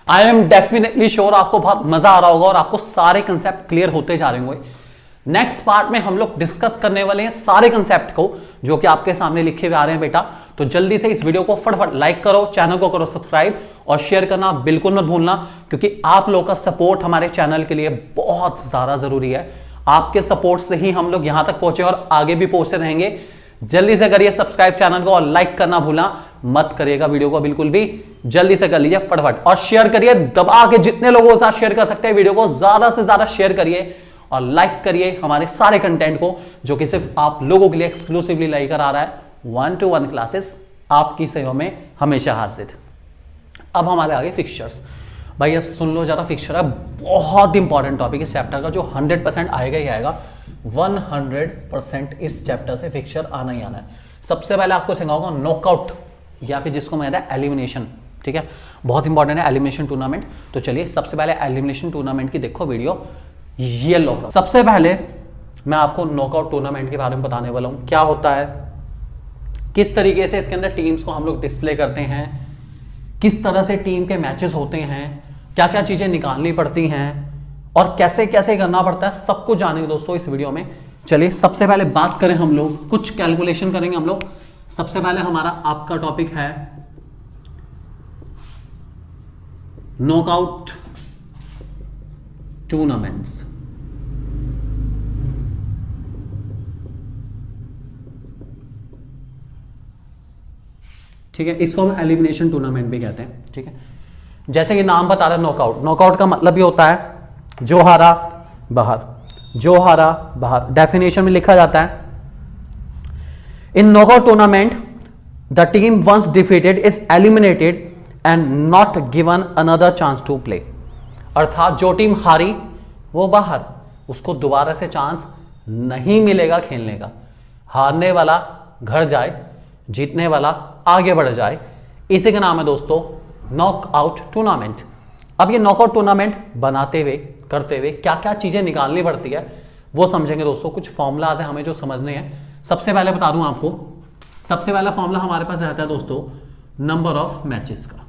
I am definitely sure आपको बहुत मजा आ रहा होगा और आपको सारे कंसेप्ट क्लियर होते जा रहे होंगे। नेक्स्ट पार्ट में हम लोग डिस्कस करने वाले हैं सारे कंसेप्ट को जो कि आपके सामने लिखे हुए आ रहे हैं बेटा। तो जल्दी से इस वीडियो को फटाफट लाइक करो, चैनल को करो सब्सक्राइब और शेयर करना बिल्कुल मत भूलना, क्योंकि आप लोगों का सपोर्ट हमारे चैनल के लिए बहुत ज्यादा जरूरी है। आपके सपोर्ट से ही हम लोग यहां तक पहुंचे और आगे भी पहुंचते रहेंगे। जल्दी से करिए सब्सक्राइब चैनल को और लाइक करना भूलना मत करिएगा वीडियो को बिल्कुल भी। जल्दी से कर लीजिए फटाफट और शेयर करिए दबा के, जितने लोगों के साथ शेयर कर सकते हैं वीडियो को ज्यादा से ज्यादा शेयर करिए और लाइक करिए हमारे सारे कंटेंट को जो कि सिर्फ आप लोगों के लिए एक्सक्लूसिवली लेकर आ रहा है 1-to-1 क्लासेस आपकी सेवा में हमेशा हाजिर। अब हमारे आगे फिक्चर्स। भाई अब सुन लो जरा, फिक्चर है बहुत इंपॉर्टेंट टॉपिक इस चैप्टर का जो 100% आएगा ही आएगा। 100% इस चैप्टर से फिक्चर आना ही आना है। सबसे पहले आपको सिखाऊंगा नॉकआउट या फिर जिसको मैं कहता है एलिमिनेशन। ठीक है, बहुत इंपॉर्टेंट है एलिमिनेशन टूर्नामेंट। तो चलिए सबसे पहले एलिमिनेशन टूर्नामेंट की देखो वीडियो। ये लो, सबसे पहले मैं आपको नॉकआउट टूर्नामेंट के बारे में बताने वाला हूं, क्या होता है, किस तरीके से इसके अंदर टीम्स को हम लोग डिस्प्ले करते हैं, किस तरह से टीम के मैचेस होते हैं, क्या क्या चीजें निकालनी पड़ती हैं और कैसे कैसे करना पड़ता है, सब कुछ जानेंगे दोस्तों इस वीडियो में। चलिए सबसे पहले बात करें, हम लोग कुछ कैलकुलेशन करेंगे हम लोग। सबसे पहले हमारा आपका टॉपिक है नॉकआउट टूर्नामेंट्स। ठीक है, इसको हम एलिमिनेशन टूर्नामेंट भी कहते हैं। ठीक है, जैसे कि नाम बता रहा है नॉकआउट। नॉकआउट का मतलब ये होता है जो हारा बाहर, जो हारा बाहर। डेफिनेशन में लिखा जाता है in knockout tournament the team once defeated is eliminated and not given another chance to play. अर्थात जो टीम हारी वो बाहर, उसको दोबारा से चांस नहीं मिलेगा खेलने का। हारने वाला घर जाए, जीतने वाला आगे बढ़ जाए, इसी का नाम है दोस्तों नॉकआउट टूर्नामेंट। अब ये नॉकआउट टूर्नामेंट बनाते हुए करते हुए क्या क्या चीजें निकालनी पड़ती है वो समझेंगे दोस्तों। कुछ फॉर्मूलाज है हमें जो समझने हैं। सबसे पहले बता दूं आपको, सबसे पहला फॉर्मूला हमारे पास रहता है दोस्तों नंबर ऑफ मैचेस का।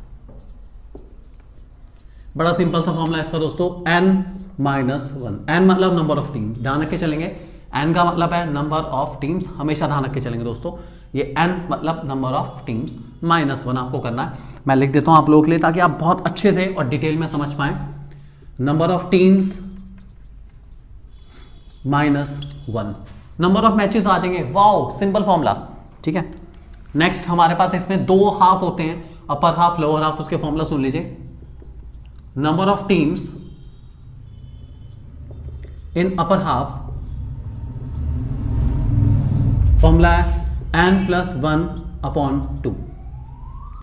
बड़ा सिंपल सा फॉर्मूला इसका दोस्तों, n-1। n मतलब नंबर ऑफ टीम्स, ध्यान रख के चलेंगे। n का मतलब है नंबर ऑफ टीम्स, हमेशा ध्यान रख के चलेंगे दोस्तों। ये n मतलब नंबर ऑफ टीम्स, -1 आपको करना है। मैं लिख देता हूं आप लोगों के लिए ताकि आप बहुत अच्छे से और डिटेल में समझ पाए। Number of teams -1, number of matches आ जाएंगे। Wow, simple formula. ठीक है, नेक्स्ट हमारे पास इसमें 2 हाफ होते हैं, अपर हाफ लोअर हाफ। उसके फॉर्मूला सुन लीजिए। Number of teams in upper half, formula है n+1/2,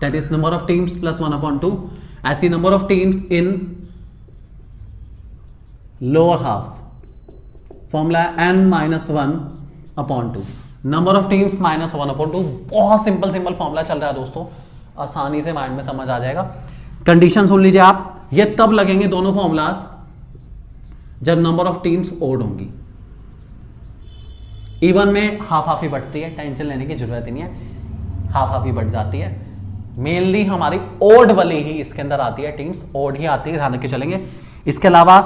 that is number of teams +1/2। ऐसी number of teams in lower half, formula है n-1/2, नंबर ऑफ टीम्स -1/2। बहुत सिंपल फॉर्मूला चल रहा है दोस्तों, आसानी से माइंड में समझ आ जाएगा। कंडीशन सुन लीजिए आप, ये तब लगेंगे दोनों फॉर्मूलाज जब नंबर ऑफ टीम्स ओड होंगी। इवन में हाफ हाफ ही बढ़ती है, टेंशन लेने की जरूरत ही नहीं है, हाफ हाफ ही बढ़ जाती है। मेनली हमारी ओड वाली ही इसके अंदर आती है, टीम्स ओड ही आती है, ध्यान रख के चलेंगे। इसके अलावा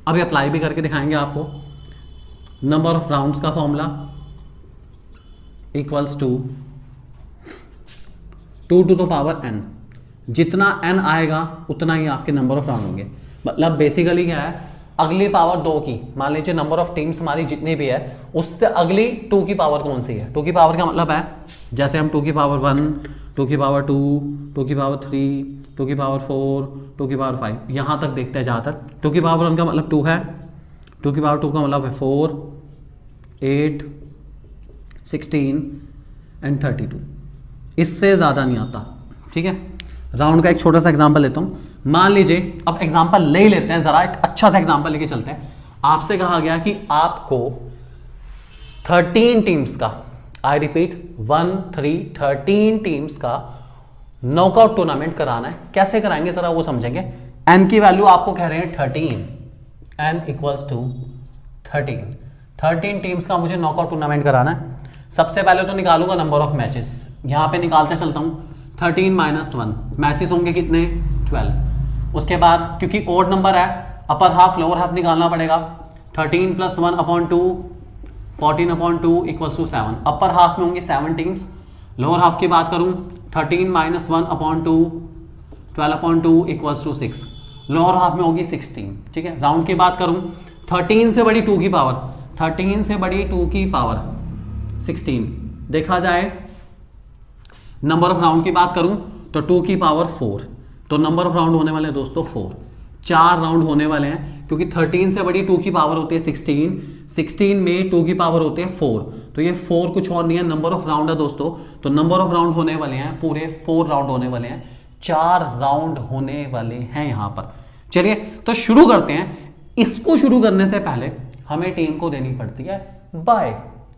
अभी अप्लाई भी करके दिखाएंगे आपको। नंबर ऑफ राउंड्स का फॉर्मूला इक्वल्स टू 2n। जितना n आएगा उतना ही आपके नंबर ऑफ राउंड होंगे। मतलब बेसिकली क्या है, अगली पावर 2 की, मान लीजिए नंबर ऑफ टीम्स हमारी जितनी भी है उससे अगली 2 की पावर कौन सी है। 2 की पावर का मतलब है जैसे हम 2 की पावर 1, 2 की पावर 2, 2 की पावर 3, 2 की पावर 4, 2 की पावर 5, यहां तक देखते हैं ज़्यादातर। 2 की पावर 1 का मतलब 2 है, 2 की पावर 2 का मतलब है 4, 8, 16 एंड 32। इससे ज़्यादा नहीं आता। ठीक है, राउंड का एक छोटा सा एग्जांपल लेता हूं। मान लीजिए, अब एग्जांपल ले ही लेते हैं, जरा एक अच्छा सा एग्जांपल लेके चलते हैं। आपसे कहा गया कि आपको 13 टीम्स का, आई रिपीट 1, 3, 13 टीम्स का नॉकआउट टूर्नामेंट कराना है। कैसे कराएंगे जरा वो समझेंगे। एन की वैल्यू आपको कह रहे हैं 13, n इक्वल्स टू 13 टीम्स का मुझे नॉकआउट टूर्नामेंट कराना है। सबसे पहले तो निकालूंगा नंबर ऑफ मैचेस, यहां पे निकालते चलता हूं। 13 - 1 मैचेस होंगे कितने, 12। उसके बाद क्योंकि ओड नंबर है, अपर हाफ लोअर हाफ निकालना पड़ेगा। 13 + 1/2 14/2 = 7। अपर हाफ में होंगी 7 टीम्स। लोअर हाफ की बात करूं 13 - 1/2 12/2 = 6। लोअर हाफ में होगी 16। ठीक है, राउंड की बात करूं 13 से बड़ी 2 की पावर 13 से बड़ी 2 की पावर 16। देखा जाए नंबर ऑफ राउंड की बात करूं तो 2 की पावर 4। तो नंबर ऑफ राउंड होने वाले हैं दोस्तों 4। 4 राउंड होने वाले हैं क्योंकि 13 से बड़ी 2 की पावर होती है 16, 16 में 2 की पावर होती है 4। तो ये 4 कुछ और नहीं है, नंबर ऑफ राउंड है दोस्तों। तो नंबर ऑफ राउंड होने वाले हैं पूरे 4 राउंड होने वाले हैं, 4 राउंड होने वाले हैं यहां पर। चलिए तो शुरू करते हैं। इसको शुरू करने से पहले हमें टीम को देनी पड़ती है बाय।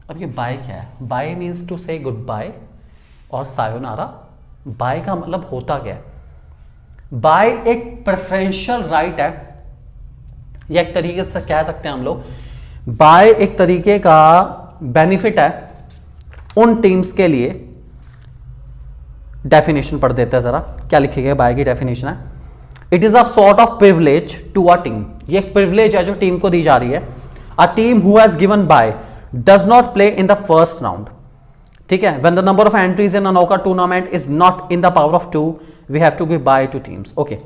अब ये बाय क्या है? बाय मीन्स टू से गुड बाय और सायोनारा। बाय का मतलब होता क्या है? बाय एक प्रेफरेंशियल राइट है, या एक तरीके से कह सकते हैं हम लोग बाय एक तरीके का बेनिफिट है उन टीम्स के लिए। डेफिनेशन पढ़ देते हैं जरा, क्या लिखी गई बाय की डेफिनेशन है। It is a sort of privilege to a team. ये एक प्रिविलेज है जो टीम को दी जा रही है। A team who has given bye does not play in the first round. ठीक है, when the number of entries in a knockout tournament is not in the power of 2 we have to give bye to teams. Okay,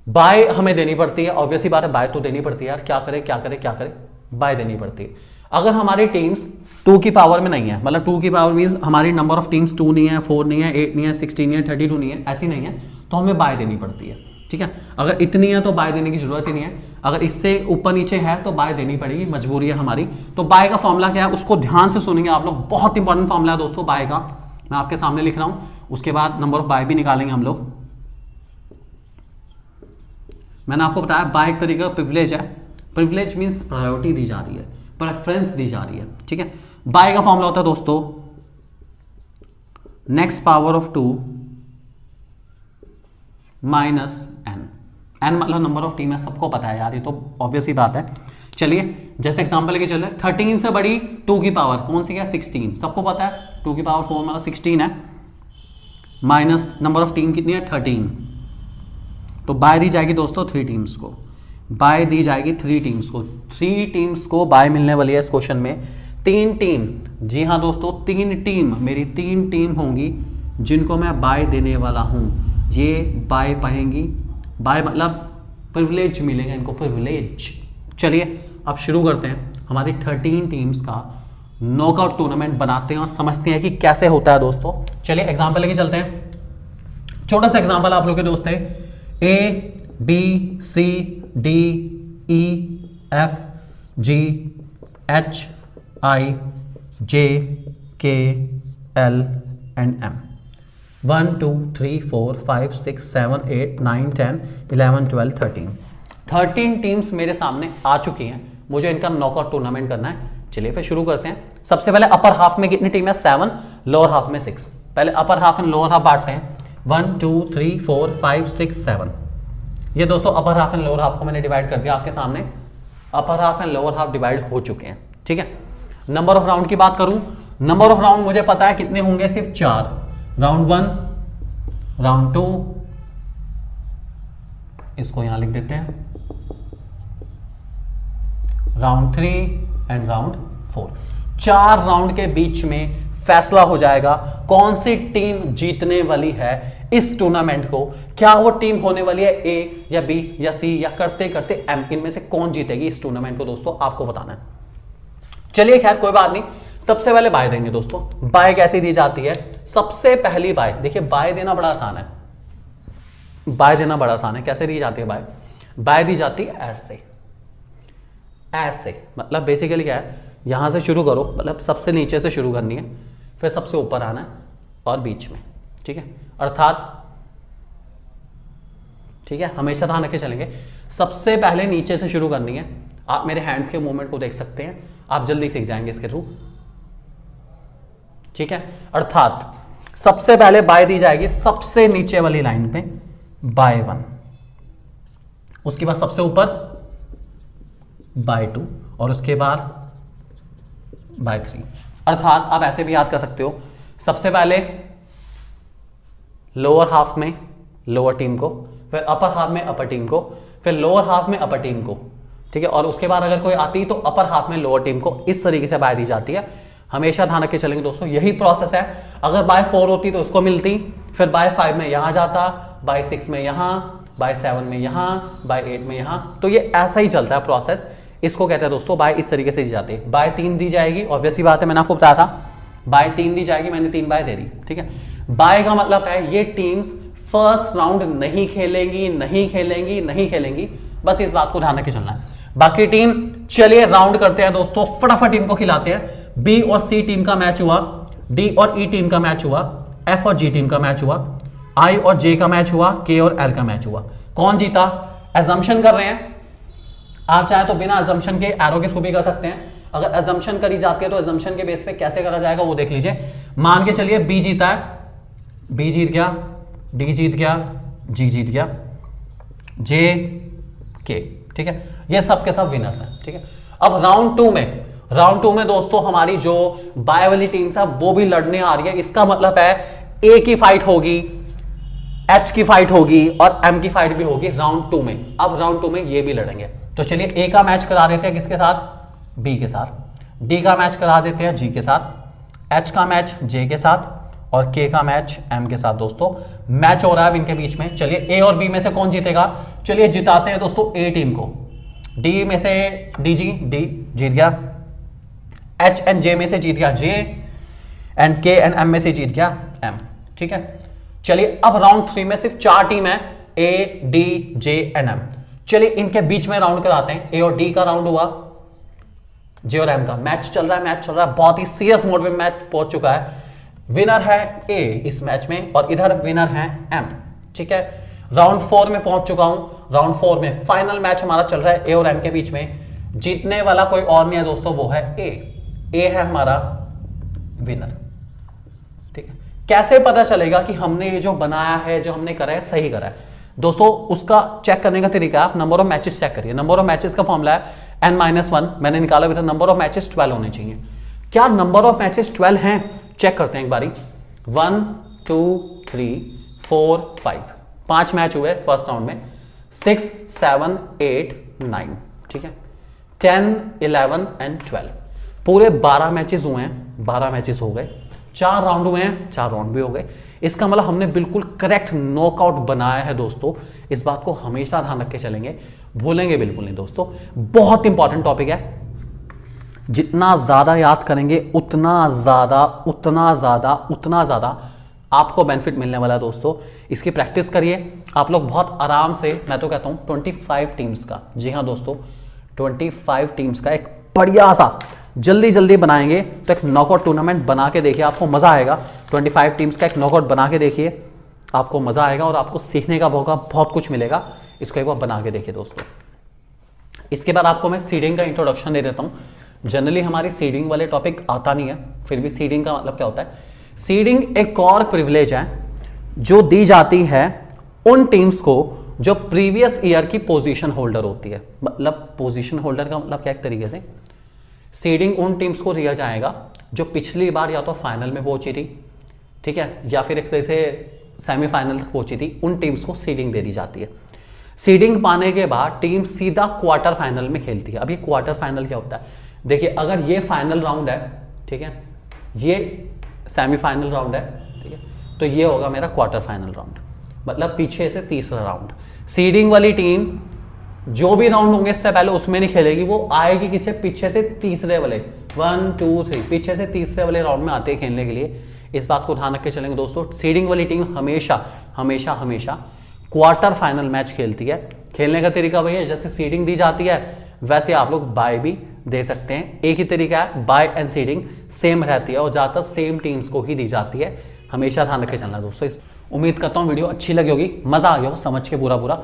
bye हमें देनी पड़ती है, obviously बात है, bye तो देनी पड़ती है यार, क्या करे क्या करे क्या करे, बाय देनी पड़ती है। अगर हमारी टीम्स 2 की पावर में नहीं है, मतलब 2 की पावर मींस हमारी नंबर ऑफ टीम्स 2 नहीं है, 4 नहीं है, 8 नहीं है, 16 नहीं है, 32 नहीं है, ऐसी नहीं है, तो हमें बाय देनी पड़ती है। ठीक है, अगर इतनी है तो बाय देने की जरूरत ही नहीं है, अगर इससे ऊपर नीचे है तो बाय देनी पड़ेगी, मजबूरी है हमारी। तो बाय का फॉर्मूला क्या है उसको ध्यान से सुनेंगे आप लोग, बहुत इंपॉर्टेंट फॉर्मूला है दोस्तों बाय का, मैं आपके सामने लिख रहा हूं। उसके बाद नंबर ऑफ बाय भी निकालेंगे हम लोग। मैंने आपको बताया बाय एक तरीके का प्रिविलेज है। प्रिविलेज मींस प्रायोरिटी दी जा रही है, प्रेफरेंस दी जा रही है। ठीक है, बाय का फॉर्मूला होता है दोस्तों next power of 2 minus N. N मतलब नंबर ऑफ टीम है, सबको पता है यार, ये तो ऑब्वियस ही बात है। चलिए जैसे एग्जांपल लेके चल रहे हैं, 13 से बड़ी 2 की पावर कौन सी है? 16। सबको पता है 2 की पावर 4 मतलब 16 है, माइनस नंबर ऑफ टीम कितनी है? 13। तो बाय दी जाएगी दोस्तों 3 टीम्स को, बाय दी जाएगी 3 टीम्स को। 3 टीम्स को बाय मिलने वाली है इस क्वेश्चन में। 3 टीम, जी हाँ दोस्तों 3 टीम, मेरी 3 टीम होंगी जिनको मैं बाय देने वाला हूं। ये बाय पाएंगी, बाय मतलब प्रिविलेज मिलेगा इनको, प्रिविलेज। चलिए अब शुरू करते हैं, हमारी 13 टीम्स का नॉकआउट टूर्नामेंट बनाते हैं और समझते हैं कि कैसे होता है दोस्तों। चलिए एग्जांपल लेके चलते हैं। छोटा सा एग्जांपल आप लोग के दोस्त है, A B C D E F G H I J K L and M। 1 2 3 4 5 6 7 8 9 10 11 12 13 13 teams मेरे सामने आ चुकी हैं, मुझे इनका नॉकआउट टूर्नामेंट करना है। चलिए फिर शुरू करते हैं। सबसे पहले अपर हाफ में कितनी टीम है? 7, लोअर हाफ में 6। पहले upper half and lower half बांटते हैं। 1 2 3 4 5 6 7। ये दोस्तों upper half and lower half को मैंने डिवाइड कर दिया आपके सामने। Upper half and lower half divide हो चुके हैं। ठीक है, नंबर ऑफ राउंड की बात करूं, नंबर ऑफ राउंड मुझे पता है कितने होंगे, सिर्फ 4। राउंड 1, राउंड 2, इसको यहां लिख देते हैं, राउंड 3 एंड राउंड 4। 4 राउंड के बीच में फैसला हो जाएगा कौन सी टीम जीतने वाली है इस टूर्नामेंट को। क्या वो टीम होने वाली है ए या बी या सी या करते करते एम, इनमें से कौन जीतेगी इस टूर्नामेंट को दोस्तों, आपको बताना है। चलिए खैर कोई बात नहीं, सबसे पहले बाय देंगे दोस्तों। बाय कैसे दी जाती है? सबसे पहली बाय, देखिए बाय देना बड़ा आसान है, बाय देना बड़ा आसान है। कैसे दी जाती है बाय? बाय दी जाती है ऐसे, ऐसे मतलब बेसिकली क्या है, यहां से शुरू करो, मतलब सबसे नीचे से शुरू करनी है, फिर सबसे ऊपर आना है और बीच में। ठीक है, अर्थात ठीक है, हमेशा ध्यान रखे चलेंगे, सबसे पहले नीचे से शुरू करनी है। आप मेरे हैंड्स के मूवमेंट को देख सकते हैं, आप जल्दी सीख जाएंगे इसके थ्रू। ठीक है, अर्थात सबसे पहले बाय दी जाएगी सबसे नीचे वाली लाइन पे बाय 1, उसके बाद सबसे ऊपर बाय 2 और उसके बाद बाय 3। अर्थात आप ऐसे भी याद कर सकते हो, सबसे पहले लोअर हाफ में लोअर टीम को, फिर अपर हाफ में अपर टीम को, फिर लोअर हाफ में अपर टीम को, ठीक है, और उसके बाद अगर कोई आती तो अपर हाफ में लोअर टीम को, इस तरीके से बाय दी जाती है। हमेशा ध्यान रख के चलेंगे दोस्तों, यही प्रोसेस है। अगर बाय 4 होती तो उसको मिलती, फिर बाय 5 में यहां जाता, बाय 6 में यहां, बाय 7 में यहां, बाय 8 में यहां, तो ये ऐसा ही चलता है प्रोसेस। इसको कहते हैं दोस्तों बाय, इस तरीके से दी जाती है। बाय 3 दी जाएगी, ऑब्वियसली बात है, मैंने आपको बताया था बाय 3 दी जाएगी, मैंने 3 बाय दे दी, ठीक है। बाय का मतलब है ये टीम्स फर्स्ट राउंड नहीं खेलेंगी, नहीं खेलेंगी, नहीं खेलेंगी, बस इस बात को ध्यान रख के चलना है। बाकी टीम, चलिए राउंड करते हैं दोस्तों, फटाफट इनको खिलाते हैं। बी और सी टीम का मैच हुआ, डी और ई टीम का मैच हुआ, एफ और जी टीम का मैच हुआ, आई और जे का मैच हुआ, के और एल का मैच हुआ। कौन जीता? एजम्पशन कर रहे हैं, आप चाहे तो बिना एजम्पशन के एरो के थ्रू भी कर सकते हैं। अगर एजम्पशन करी जाती है तो एजम्पशन के बेस पे कैसे करा जाएगा वो देख लीजिए। मान के चलिए बी जीता है, बी जीत गया, डी जीत गया, जी जीत गया, जे के, ठीक है, ये सब के सब विनर्स हैं, ठीक है। अब राउंड टू में दोस्तों हमारी जो बाय वाली टीम्स है वो भी लड़ने आ रही है। इसका मतलब है ए की फाइट होगी, एच की फाइट होगी और एम की फाइट भी होगी राउंड 2 में। अब राउंड 2 में ये भी लड़ेंगे, तो चलिए ए का मैच करा देते हैं किसके साथ? बी के साथ। डी का मैच करा देते हैं जी के साथ, एच का मैच जे के साथ और के का मैच एम के साथ। दोस्तों मैच हो रहा है इनके बीच में। चलिए ए और बी में से कौन जीतेगा? चलिए जिताते हैं दोस्तों ए टीम को। डी में से डी जीत गया, एच एंड जे में से जीत गया जे, एंड के एंड एम में से जीत गया एम, ठीक है। चलिए अब राउंड 3 में सिर्फ 4 टीम है, A D J and M. चलिए इनके बीच में राउंड कराते हैं। ए और डी का राउंड हुआ, जे और एम का मैच चल रहा है, बहुत ही सीरियस मोड में मैच पहुंच चुका है। विनर है ए इस मैच में और इधर विनर है एम, ठीक है। राउंड 4 में पहुंच चुका हूं। राउंड 4 में फाइनल मैच हमारा चल रहा है ए और एम के बीच में। जीतने वाला कोई और नहीं है दोस्तों, वो है ए है हमारा विनर, ठीक है। कैसे पता चलेगा कि हमने ये जो बनाया है, जो हमने करा है, सही करा है? दोस्तों उसका चेक करने का तरीका है, आप नंबर ऑफ मैचेस चेक करिए। नंबर ऑफ मैचेस का फॉर्मूला है n-1, मैंने निकाला भी था। नंबर ऑफ मैचेस 12 होने चाहिए। क्या नंबर ऑफ मैचेस 12 हैं? चेक करते हैं एक बारी। 1 2 3 4 5 5 मैच हुए फर्स्ट राउंड में, 6 7 8 9, ठीक है, 10 11 एंड 12, पूरे 12 मैचेस हुए हैं, 12 मैचेस हो गए। 4 राउंड हुए हैं, 4 राउंड भी हो गए। इसका मतलब हमने बिल्कुल करेक्ट नॉकआउट बनाया है दोस्तों। इस बात को हमेशा ध्यान रख के चलेंगे, भूलेंगे बिल्कुल नहीं दोस्तों। बहुत इंपॉर्टेंट टॉपिक है, जितना ज्यादा याद करेंगे उतना ज्यादा आपको बेनिफिट मिलने वाला है दोस्तों। इसकी प्रैक्टिस करिए आप लोग बहुत आराम से। मैं तो कहता हूं 25 टीम्स का, जी हाँ दोस्तों, 25 टीम्स का एक बढ़िया सा जल्दी बनाएंगे तो एक नॉकआउट टूर्नामेंट बना के देखिए, आपको मजा आएगा। 25 टीम्स का एक नॉकआउट बना के देखिए, आपको मजा आएगा और आपको सीखने का मौका बहुत कुछ मिलेगा। इसको एक बार बना के देखिए दोस्तों। इसके बाद आपको मैं सीडिंग का इंट्रोडक्शन दे देता हूं। जनरली हमारी सीडिंग वाले टॉपिक आता नहीं है, फिर भी सीडिंग का मतलब क्या होता है? सीडिंग एक और प्रिविलेज है जो दी जाती है उन टीम्स को जो प्रीवियस ईयर की पोजीशन होल्डर होती है। मतलब पोजीशन होल्डर का मतलब क्या, एक तरीके से सीडिंग उन टीम्स को दिया जाएगा जो पिछली बार या तो फाइनल में पहुंची थी, ठीक है, या फिर एक तरह से सेमीफाइनल तक पहुंची थी। उन टीम्स को सीडिंग दे दी जाती है। सीडिंग पाने के बाद टीम सीधा क्वार्टर फाइनल में खेलती है। अब ये क्वार्टर फाइनल क्या होता है? देखिए, अगर ये फाइनल राउंड है, ठीक है, ये सेमीफाइनल राउंड है, ठीक है, तो ये होगा मेरा क्वार्टर फाइनल राउंड, मतलब पीछे से तीसरा राउंड। सीडिंग वाली टीम जो भी राउंड होंगे इससे पहले उसमें नहीं खेलेगी, वो आएगी किसे? पीछे से तीसरे वाले, 1 2 3, पीछे से तीसरे वाले राउंड में आते हैं खेलने के लिए। इस बात को ध्यान रख के चलेंगे दोस्तों। सीडिंग वाली टीम हमेशा क्वार्टर फाइनल मैच खेलती है। खेलने का तरीका वही है, जैसे सीडिंग दी जाती है वैसे आप लोग बाय भी दे सकते हैं। एक ही तरीका है, बाय एंड सीडिंग सेम रहती है और ज्यादातर सेम टीम्स को ही दी जाती है। हमेशा ध्यान रख के चलना दोस्तों। उम्मीद करता हूं वीडियो अच्छी लगी होगी, मजा आ गया हो समझ के पूरा।